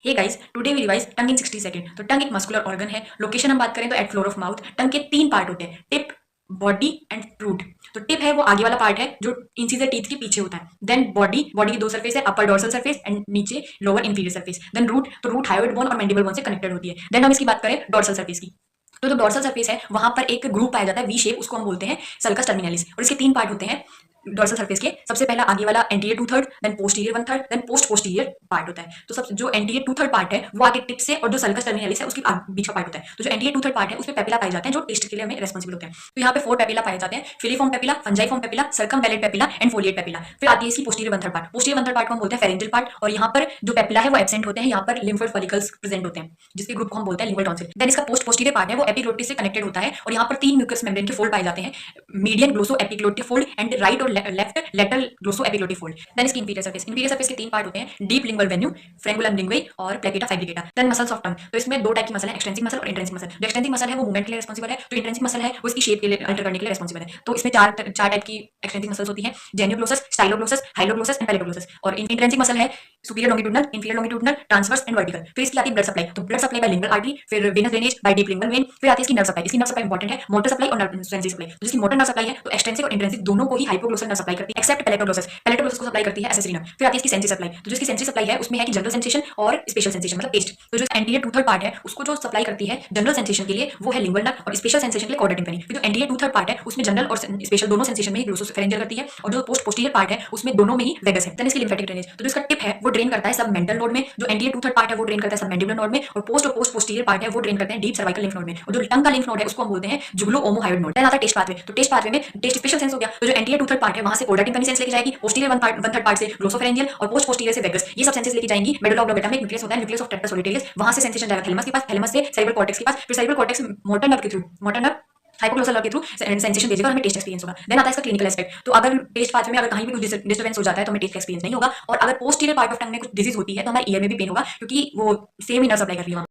Hey guys, today we revise tongue in 60 second. तो टंग एक मस्कुलर ऑर्गन है। लोकेशन हम बात करें तो एट फ्लोर ऑफ माउथ। टंग के तीन पार्ट होते हैं, टिप, बॉडी एंड रूट। तो टिप है वो आगे वाला पार्ट है जो इंसिजर टीथ के पीछे होता है। देन बॉडी की दो सरफेस है, अपर डोर्सल सरफेस एंड नीचे lower inferior surface. Then root, तो रूट हायोइड बोन और मैंडिबल बोन से कनेक्टेड होती है। देन हम इसकी बात करें डोर्सल सरफेस की, तो जो डोर्सल सरफेस है वहां पर एक ग्रुप पाया जाता है वी शेप, उसको हम बोलते हैं सल्कस टर्मिनलिस। और इसके तीन पार्ट होते हैं डोर्सल सरफेस के। सबसे पहला आगे वाला anterior two third, then posterior one third, then post posterior part होता है। तो सब जो एंटीरियर टू थर्ड पार्ट है वो आगे टिप से, और जो सल्कस टर्मिनलिस है उसके बीच का पार्ट होता है। तो जो एंटीरियर टू थर्ड पार्ट है उसमें पेपिला पाए जाते हैं जो टेस्ट के लिए हमें रेस्पॉन्सिबल होते हैं। तो यहाँ पे 4 पेपिला पाए जाते हैं, filiform papilla, fungiform papilla, circumvallate papilla and foliate papilla. फिर आती है इसकी posterior one third part. Posterior one third part को हम बोलते हैं फेरेंजियल पार्ट, और यहाँ पर जो पेपिला है वो एब्सेंट होते हैं। यहाँ पर लिम्फोइड फॉलिकल्स प्रेजेंट होते हैं जिसके ग्रुप को हम बोलते हैं लिम्फोइड टॉन्सिल। देन इसका पोस्ट पोस्टीरियर पार्ट है वो एपिग्लोटिस से कनेक्टेड होता है, और यहाँ पर 3 म्यूकस मेम्ब्रेन के फोल्ड पाए जाते हैं, median glosso epiglottic fold and right और left lateral glosso epiglottic fold. Then इसकी इंफीरियर सरफेस, इंफीरियर सरफेस के 3 पार्ट होते हैं, deep lingual vein, frenulum linguae और प्लेकेटा फैब्रिकेटा। देन मसल्स ऑफ टंग, तो इसमें 2 टाइप की मसल है, एक्सटेंसिव मसल और इंट्रिंसिक मसल। जो एक्सटेंसिव मसल है वो मूवमेंट के लिए रिस्पॉन्सिबल है, जो इंट्रिंसिक मसल है वो इसकी शेप के लिए अल्टर करने के लिए रिस्पॉन्सिबल है। तो इसमें चार टाइप की एक्सटेंसिव मसल्स होती है, जेनियोग्लोसस, स्टाइलोग्लोसस, हाइलोग्लोसस एंड पैलेटोग्लोसस। और इंट्रिंसिक मसल है superior longitudinal, inferior longitudinal, transverse and vertical. फिर इसकी आती है ब्लड सप्लाई, तो blood supply by lingual artery, फिर venous drainage by deep lingual vein. फिर आती है इसकी नर्व सप्लाई, इसकी नर्व सप्लाई इंपॉर्टेंट है, मोटर सप्लाई और नर्व सेंसरी सप्लाई। तो जिसकी मोटर नर्व सप्लाई है तो एक्सटेंसिव और इंट्रिंसिक दोनों को ही हाइपोग्लोसल नर्व सप्लाई करती है, एक्सेप्ट पैलेटोग्लोसस। पैलेटोग्लोसस को सप्लाई करती है एसेसरी नर्व। फिर आती है इसकी सेंसरी सप्लाई, तो जिसकी सेंसरी सप्लाई है उसमें है कि जनरल सेंसेशन और स्पेशल सेंसेशन, मतलब टेस्ट। तो जो एंटीरियर टू थर्ड पार्ट है उसको जो सप्लाई करती है जनरल सेंसेशन के लिए वो है लिंगुअल नर्व, और स्पेशल सेंसेशन के लिए कॉर्डा टिम्पैनी। जो एंटीरियर टू थर्ड पार्ट है उसमें जनरल और स्पेशल दोनों सेंसेशन में ही ग्लोसोफेरेंजियल करती है, और जो पोस्ट पोस्टीरियर पार्ट है उसमें दोनों में ही वेगस है। देन इसकी लिम्फेटिक ड्रेनेज, तो जो इसका टिप है वो ड्रेन करता है सब मेंटल नोड में, जो एंटीरियर टू थर्ड पार्ट है वो ड्रेन करता है सब मैंडिबुलर नोड में, और पोस्ट पोस्टीरियर पार्ट है वो ड्रेन करते हैं डीप सर्वाइकल लिम्फ नोड में, और जो टंग का लिम्फ नोड है उसको हम बोलते हैं जुगुलो ओमोहायोइड नोड। देन आता है टेस्ट पाथवे, तो टेस्ट पाथवे में टेस्ट स्पेशल सेंस हो गया, तो जो एंटीरियर टू थर्ड पार्ट है वहां से कॉर्डा टिम्पैनी सेंस लेके जाएगी, पोस्टीरियर वन थर्ड पार्ट से ग्लोसोफेरेंजियल और पोस्ट पोस्टीरियर से वेगस, ये सब सेंसेस लेके जाएंगी। मेडुला ऑब्लोंगेटा में एक न्यूक्लियस होता है, न्यूक्लियस ऑफ टेट्रा सोलिटेरियस, वहां से सेंसेशन जाएगा थैलेमस के पास, थैलेमस से सेरेब्रल कॉर्टेक्स के पास, फिर सेरेब्रल कॉर्टेक्स मोटर नर्व के through, motor nerve hypoglossal nerve के थ्रू सेंसेशन भेजेगा और हमें टेस्ट एक्सपीरियंस होगा। देन आता है इसका क्लिनिकल एस्पेक्ट, तो अगर टेस्ट पाथवे में अगर कहीं भी कुछ डिस्टर्बेंस हो जाता है तो हमें टेस्ट एक्सपीरियंस नहीं होगा, और अगर पोस्टीरियर पार्ट ऑफ टंग में कुछ डिजीज होती है तो हमारे ईयर में भी पेन होगा, क्योंकि वो सेम ही नर्व सप्लाई कर रही है।